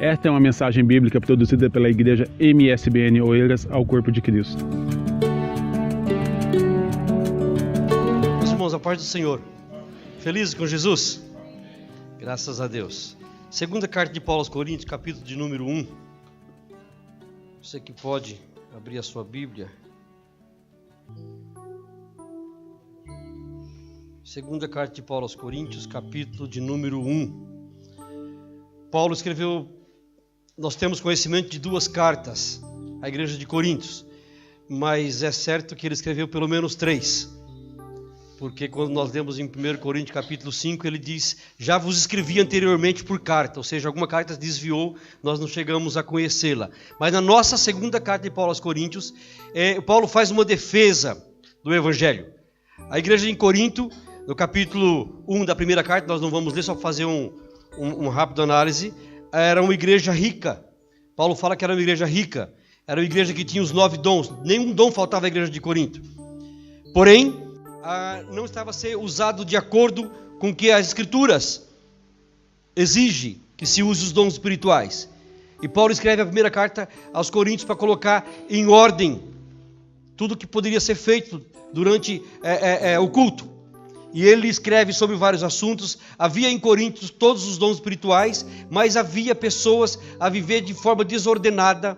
Esta é uma mensagem bíblica produzida pela Igreja MSBN Oeiras ao Corpo de Cristo. Meus irmãos, a paz do Senhor. Felizes com Jesus? Graças a Deus. Segunda carta de Paulo aos Coríntios, capítulo de número 1. Você que pode abrir a sua Bíblia. Segunda carta de Paulo aos Coríntios, capítulo de número 1. Paulo escreveu, nós temos conhecimento de duas cartas à igreja de Coríntios, mas é certo que ele escreveu pelo menos 3. Porque quando nós lemos em 1 Coríntios capítulo 5, ele diz, já vos escrevi anteriormente por carta, ou seja, alguma carta desviou, nós não chegamos a conhecê-la. Mas na nossa segunda carta de Paulo aos Coríntios, Paulo faz uma defesa do Evangelho. A igreja em Corinto, no capítulo 1 da primeira carta, nós não vamos ler, só fazer uma rápida análise, era uma igreja rica. Paulo fala que era uma igreja rica, era uma igreja que tinha os 9 dons, nenhum dom faltava à igreja de Corinto. Porém, não estava a ser usado de acordo com o que as Escrituras exigem que se use os dons espirituais. E Paulo escreve a primeira carta aos Coríntios para colocar em ordem tudo que poderia ser feito durante o culto. E ele escreve sobre vários assuntos. Havia em Coríntios todos os dons espirituais, mas havia pessoas a viver de forma desordenada.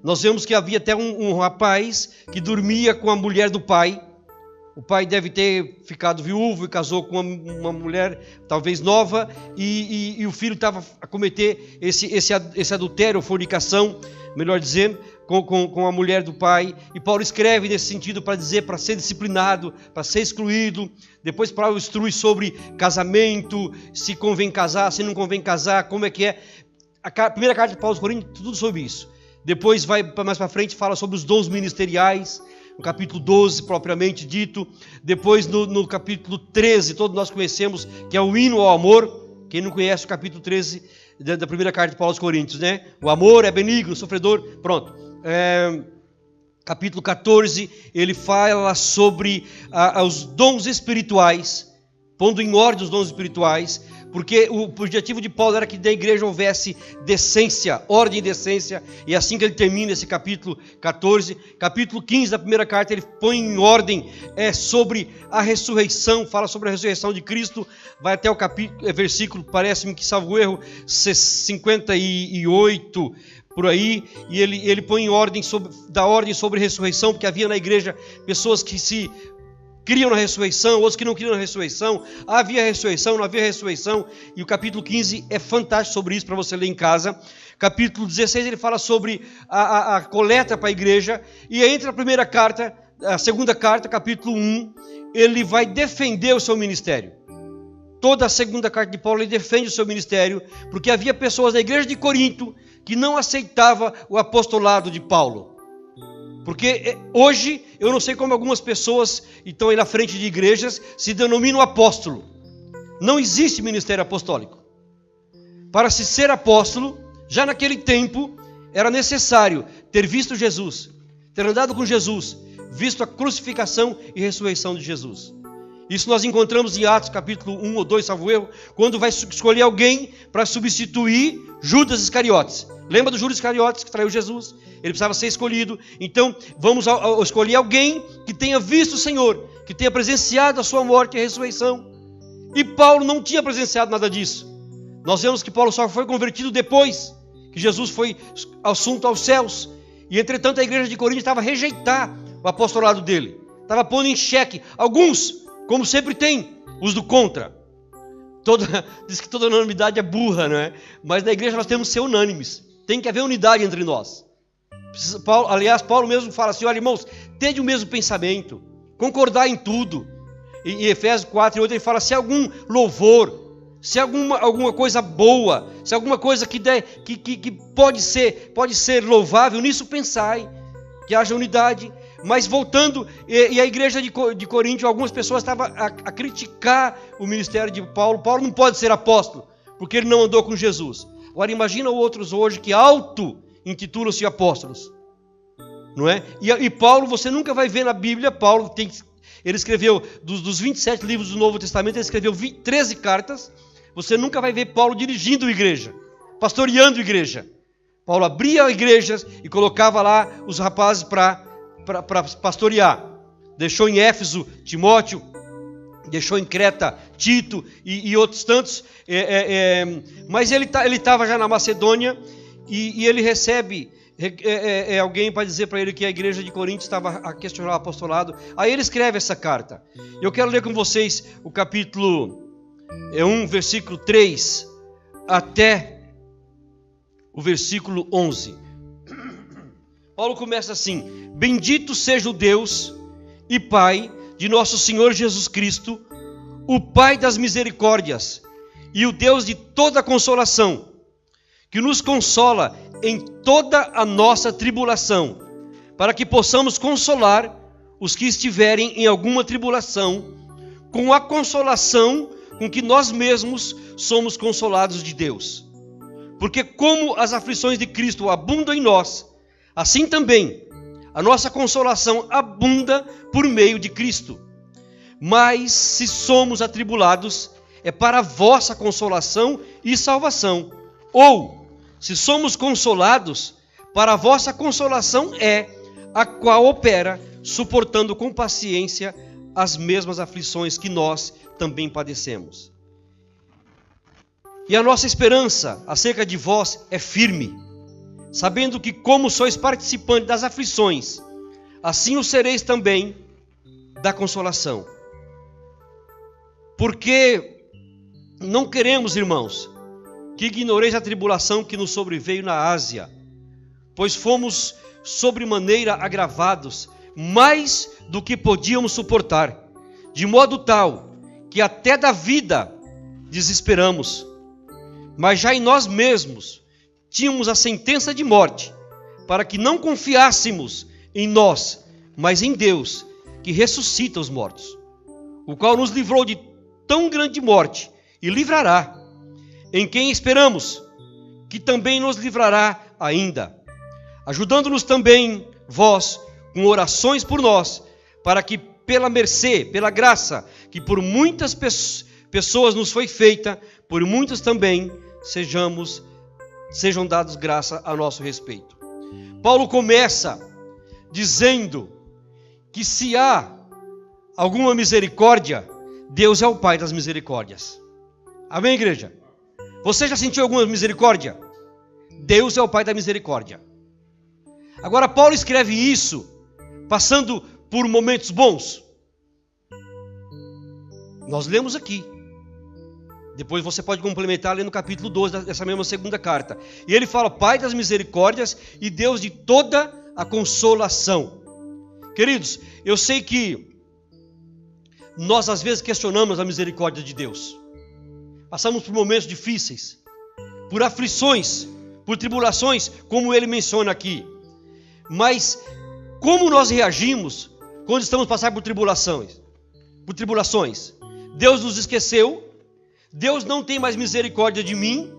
Nós vemos que havia até um rapaz que dormia com a mulher do pai. O pai deve ter ficado viúvo e casou com uma mulher talvez nova, e o filho estava a cometer esse adultério, fornicação, melhor dizendo, com a mulher do pai. E Paulo escreve nesse sentido para dizer, para ser disciplinado, para ser excluído. Depois Paulo instrui sobre casamento, se convém casar, se não convém casar, como é que é. A primeira carta de Paulo aos Coríntios, tudo sobre isso. Depois vai mais para frente, fala sobre os dons ministeriais, no capítulo 12, propriamente dito. Depois, no capítulo 13, todos nós conhecemos, que é o hino ao amor. Quem não conhece o capítulo 13 da primeira carta de Paulo aos Coríntios, né? O amor é benigno, sofredor. Pronto. Capítulo 14, ele fala sobre os dons espirituais, pondo em ordem os dons espirituais, porque o objetivo de Paulo era que da igreja houvesse decência, ordem e decência, e assim que ele termina esse capítulo 14, capítulo 15 da primeira carta, ele põe em ordem sobre a ressurreição, fala sobre a ressurreição de Cristo, vai até o versículo, parece-me que salvo erro, 58, por aí, e ele põe em ordem sobre ressurreição, porque havia na igreja pessoas que se criam na ressurreição, outros que não criam na ressurreição. Havia ressurreição, não havia ressurreição. E o capítulo 15 é fantástico sobre isso, para você ler em casa. Capítulo 16 ele fala sobre a coleta para a igreja. E entra a segunda carta, capítulo 1, ele vai defender o seu ministério. Toda a segunda carta de Paulo ele defende o seu ministério, porque havia pessoas na igreja de Corinto que não aceitavam o apostolado de Paulo. Porque hoje, eu não sei como algumas pessoas estão aí na frente de igrejas, se denominam apóstolo. Não existe ministério apostólico. Para se ser apóstolo, já naquele tempo, era necessário ter visto Jesus, ter andado com Jesus, visto a crucificação e ressurreição de Jesus. Isso nós encontramos em Atos capítulo 1 ou 2, salvo erro, quando vai escolher alguém para substituir Judas Iscariotes. Lembra do Judas Iscariotes que traiu Jesus? Ele precisava ser escolhido. Então, vamos escolher alguém que tenha visto o Senhor, que tenha presenciado a sua morte e a ressurreição. E Paulo não tinha presenciado nada disso. Nós vemos que Paulo só foi convertido depois que Jesus foi assunto aos céus. E, entretanto, a igreja de Corinto estava a rejeitar o apostolado dele. Estava pondo em xeque. Alguns, como sempre tem, os do contra. Diz que toda unanimidade é burra, não é? Mas na igreja nós temos que ser unânimes. Tem que haver unidade entre nós. Paulo mesmo fala assim, olha irmãos, tende o mesmo pensamento, concordar em tudo. Em Efésios 4 e 8 ele fala, se algum louvor, se alguma coisa boa, se alguma coisa que pode ser louvável, nisso pensai, que haja unidade. Mas voltando, e a igreja de Corinto, algumas pessoas estavam a criticar o ministério de Paulo. Paulo não pode ser apóstolo, porque ele não andou com Jesus. Agora imagina outros hoje que auto-intitulam-se apóstolos, não é? E Paulo, você nunca vai ver na Bíblia, ele escreveu, dos 27 livros do Novo Testamento, ele escreveu 13 cartas, você nunca vai ver Paulo dirigindo a igreja. pastoreando igreja. Paulo abria igrejas e colocava lá os rapazes para pastorear. Deixou em Éfeso Timóteo, deixou em Creta Tito e outros tantos. Mas ele estava já na Macedônia e ele recebe alguém para dizer para ele que a igreja de Corinto estava a questionar o apostolado. Aí ele escreve essa carta. Eu quero ler com vocês o capítulo 1, versículo 3 até o versículo 11. Paulo começa assim: Bendito seja o Deus e Pai de nosso Senhor Jesus Cristo, o Pai das misericórdias e o Deus de toda consolação, que nos consola em toda a nossa tribulação, para que possamos consolar os que estiverem em alguma tribulação, com a consolação com que nós mesmos somos consolados de Deus. Porque como as aflições de Cristo abundam em nós, assim também a nossa consolação abunda por meio de Cristo. Mas se somos atribulados, é para a vossa consolação e salvação. Ou, se somos consolados, para a vossa consolação é a qual opera, suportando com paciência as mesmas aflições que nós também padecemos. E a nossa esperança acerca de vós é firme, sabendo que como sois participantes das aflições, assim o sereis também da consolação. Porque não queremos, irmãos, que ignoreis a tribulação que nos sobreveio na Ásia, pois fomos sobremaneira agravados, mais do que podíamos suportar, de modo tal que até da vida desesperamos. Mas já em nós mesmos tínhamos a sentença de morte, para que não confiássemos em nós, mas em Deus, que ressuscita os mortos, o qual nos livrou de tão grande morte e livrará, em quem esperamos, que também nos livrará ainda, ajudando-nos também vós com orações por nós, para que pela mercê, pela graça, que por muitas pessoas nos foi feita, por muitas também sejam dados graça a nosso respeito. Paulo começa dizendo que se há alguma misericórdia, Deus é o Pai das misericórdias. Amém, igreja? Você já sentiu alguma misericórdia? Deus é o Pai da misericórdia. Agora, Paulo escreve isso passando por momentos bons. Nós lemos aqui. Depois você pode complementar lendo no capítulo 12 dessa mesma segunda carta. E ele fala: Pai das misericórdias e Deus de toda a consolação. Queridos, eu sei que nós às vezes questionamos a misericórdia de Deus. Passamos por momentos difíceis, por aflições, por tribulações, como ele menciona aqui. Mas como nós reagimos quando estamos passando por tribulações? Deus nos esqueceu. Deus não tem mais misericórdia de mim.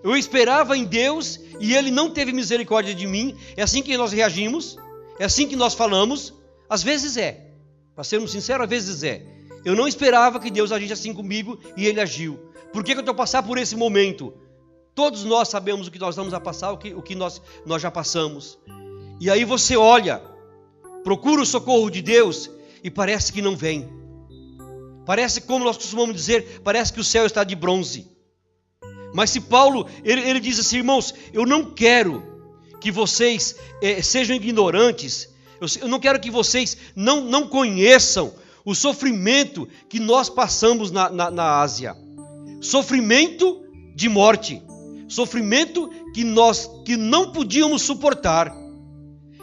Eu esperava em Deus e Ele não teve misericórdia de mim. É assim que nós reagimos. É assim que nós falamos. Às vezes é. Para sermos sinceros, às vezes é. Eu não esperava que Deus agisse assim comigo e Ele agiu. Por que eu estou passando por esse momento? Todos nós sabemos o que nós vamos a passar, o que nós já passamos. E aí você olha, procura o socorro de Deus e parece que não vem. Parece, como nós costumamos dizer, parece que o céu está de bronze. Mas se Paulo, ele diz assim: irmãos, eu não quero que vocês sejam ignorantes, eu não quero que vocês não conheçam o sofrimento que nós passamos na Ásia. Sofrimento de morte, sofrimento que não podíamos suportar.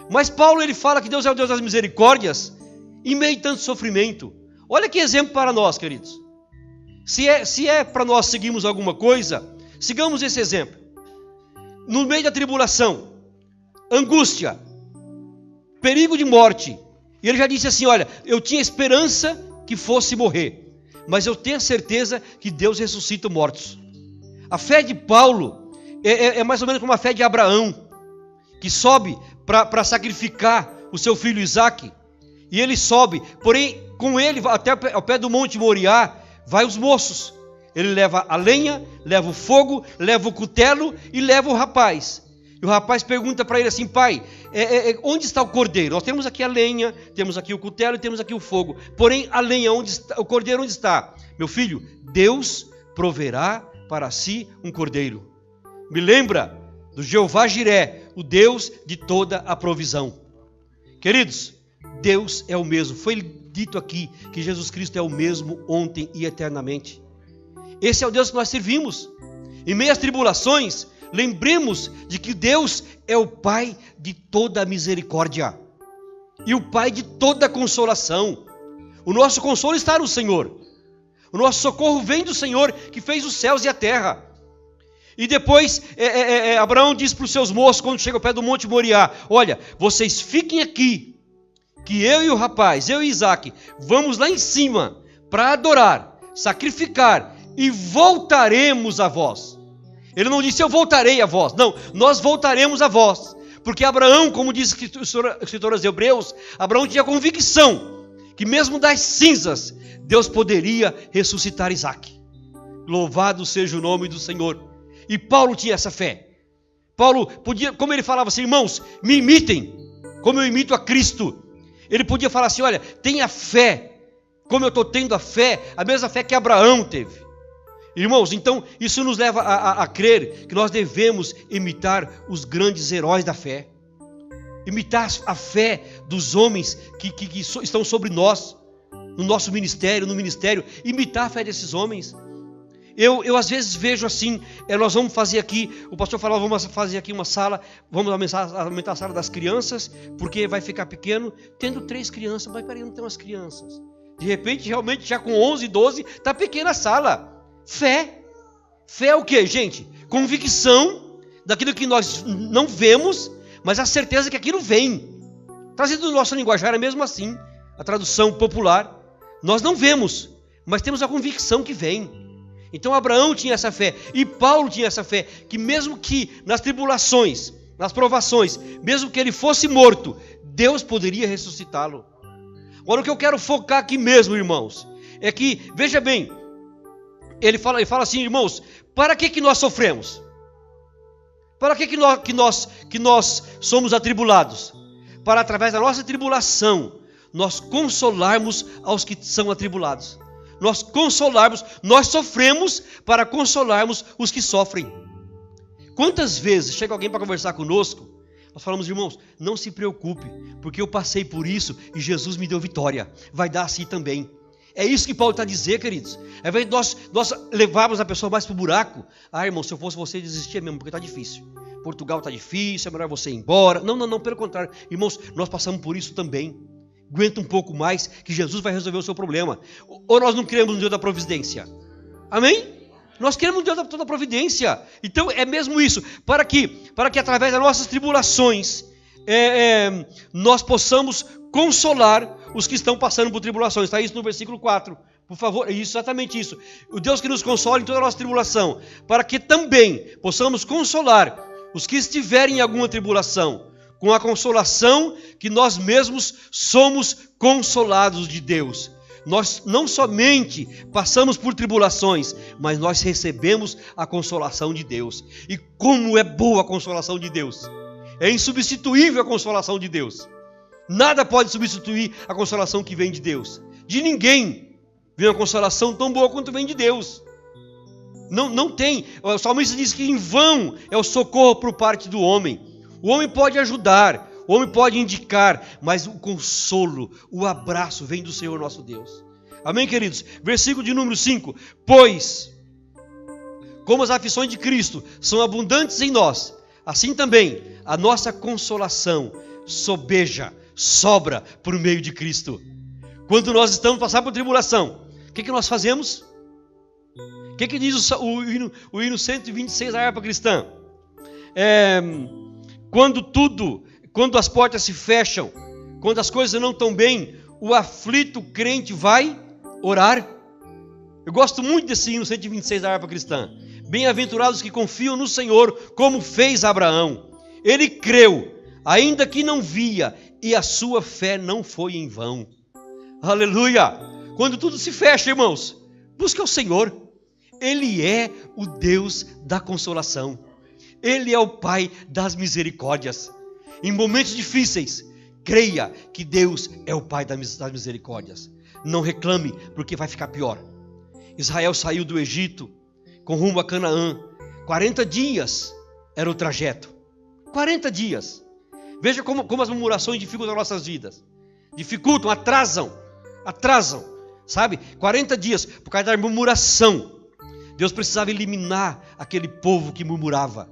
Mas Paulo, ele fala que Deus é o Deus das misericórdias em meio a tanto sofrimento. Olha que exemplo para nós, queridos. Se é para nós seguirmos alguma coisa, sigamos esse exemplo. No meio da tribulação, angústia, perigo de morte, e ele já disse assim: olha, eu tinha esperança que fosse morrer, mas eu tenho certeza que Deus ressuscita mortos. A fé de Paulo é mais ou menos como a fé de Abraão, que sobe para sacrificar o seu filho Isaque. E ele sobe, porém com ele até ao pé do Monte Moriá vai os moços. Ele leva a lenha, leva o fogo, leva o cutelo e leva o rapaz. E o rapaz pergunta para ele assim: pai, onde está o cordeiro? Nós temos aqui a lenha, temos aqui o cutelo e temos aqui o fogo. Porém, a lenha, onde está? O cordeiro onde está? Meu filho, Deus proverá para si um cordeiro. Me lembra do Jeová Jiré, o Deus de toda a provisão. Queridos, Deus é o mesmo. Foi dito aqui que Jesus Cristo é o mesmo ontem e eternamente. Esse é o Deus que nós servimos. Em meio às tribulações, lembremos de que Deus é o Pai de toda a misericórdia e o Pai de toda a consolação. O nosso consolo está no Senhor. O nosso socorro vem do Senhor que fez os céus e a terra. E depois Abraão diz para os seus moços, quando chega ao pé do Monte Moriá: olha, vocês fiquem aqui, que eu e o rapaz, eu e Isaac, vamos lá em cima para adorar, sacrificar e voltaremos a vós. Ele não disse eu voltarei a vós, não, nós voltaremos a vós. Porque Abraão, como diz o escritor aos Hebreus, Abraão tinha convicção que mesmo das cinzas, Deus poderia ressuscitar Isaac. Louvado seja o nome do Senhor. E Paulo tinha essa fé. Paulo podia, como ele falava assim: irmãos, me imitem, como eu imito a Cristo. Ele podia falar assim: olha, tenha fé, como eu estou tendo a fé, a mesma fé que Abraão teve. Irmãos, então isso nos leva a crer que nós devemos imitar os grandes heróis da fé. Imitar a fé dos homens que estão sobre nós, no nosso ministério, imitar a fé desses homens. Eu às vezes vejo assim, nós vamos fazer aqui, o pastor falava, vamos fazer aqui uma sala, vamos aumentar a sala das crianças, porque vai ficar pequeno, tendo 3 crianças, mas peraí, não tem umas crianças. De repente, realmente, já com 11, 12, está pequena a sala. Fé. Fé é o que, gente? Convicção daquilo que nós não vemos, mas a certeza que aquilo vem. Trazido do nosso linguajar é mesmo assim, a tradução popular. Nós não vemos, mas temos a convicção que vem. Então Abraão tinha essa fé, e Paulo tinha essa fé, que mesmo que nas tribulações, nas provações, mesmo que ele fosse morto, Deus poderia ressuscitá-lo. Agora o que eu quero focar aqui mesmo, irmãos, é que, veja bem, ele fala assim: irmãos, para que nós sofremos? Para que nós somos atribulados? Para, através da nossa tribulação, nós consolarmos aos que são atribulados. Nós sofremos para consolarmos os que sofrem. Quantas vezes chega alguém para conversar conosco, nós falamos: irmãos, não se preocupe, porque eu passei por isso e Jesus me deu vitória, vai dar assim também. É isso que Paulo está a dizer, queridos. Ao invés de nós levarmos a pessoa mais para o buraco: ah, irmão, se eu fosse você, desistia mesmo, porque está difícil. Portugal está difícil, é melhor você ir embora. Não, pelo contrário. Irmãos, nós passamos por isso também. Aguenta um pouco mais, que Jesus vai resolver o seu problema. Ou nós não cremos no Deus da providência? Amém? Nós queremos no Deus da toda providência. Então é mesmo isso, para que através das nossas tribulações, nós possamos consolar os que estão passando por tribulações. Está isso no versículo 4. Por favor, é exatamente isso. O Deus que nos consola em toda a nossa tribulação, para que também possamos consolar os que estiverem em alguma tribulação, com a consolação que nós mesmos somos consolados de Deus. Nós não somente passamos por tribulações, mas nós recebemos a consolação de Deus. E como é boa a consolação de Deus! É insubstituível a consolação de Deus. Nada pode substituir a consolação que vem de Deus. De ninguém vem uma consolação tão boa quanto vem de Deus. Não tem. O salmista diz que em vão é o socorro por parte do homem. O homem pode ajudar, o homem pode indicar, mas o consolo, o abraço vem do Senhor nosso Deus. Amém, queridos? Versículo de número 5. Pois, como as aflições de Cristo são abundantes em nós, assim também a nossa consolação sobra por meio de Cristo. Quando nós estamos passando por tribulação, o que nós fazemos? O que diz o hino 126 da harpa cristã? Quando as portas se fecham, quando as coisas não estão bem, o aflito crente vai orar. Eu gosto muito desse hino 126 da harpa cristã. Bem-aventurados que confiam no Senhor, como fez Abraão. Ele creu, ainda que não via, e a sua fé não foi em vão. Aleluia! Quando tudo se fecha, irmãos, busca o Senhor. Ele é o Deus da consolação. Ele é o Pai das misericórdias. Em momentos difíceis, creia que Deus é o Pai das misericórdias. Não reclame, porque vai ficar pior. Israel saiu do Egito com rumo a Canaã. 40 dias era o trajeto. 40 dias. Veja como as murmurações dificultam as nossas vidas. Dificultam, atrasam. Sabe? 40 dias por causa da murmuração. Deus precisava eliminar aquele povo que murmurava.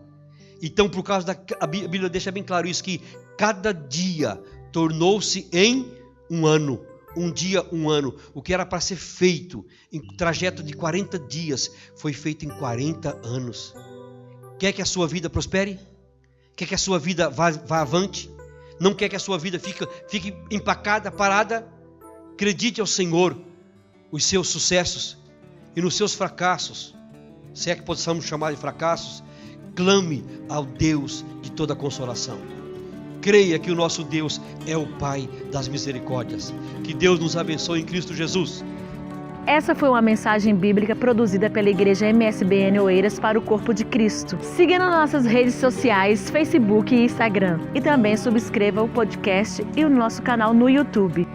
Então, por causa a Bíblia deixa bem claro isso, que cada dia tornou-se em um ano. Um dia, um ano. O que era para ser feito em trajeto de 40 dias, foi feito em 40 anos. Quer que a sua vida prospere? Quer que a sua vida vá avante? Não quer que a sua vida fique empacada, parada? Acredite ao Senhor os seus sucessos e nos seus fracassos. Se é que possamos chamar de fracassos, clame ao Deus de toda consolação. Creia que o nosso Deus é o Pai das misericórdias. Que Deus nos abençoe em Cristo Jesus. Essa foi uma mensagem bíblica produzida pela Igreja MSBN Oeiras para o Corpo de Cristo. Siga nas nossas redes sociais, Facebook e Instagram. E também subscreva o podcast e o nosso canal no YouTube.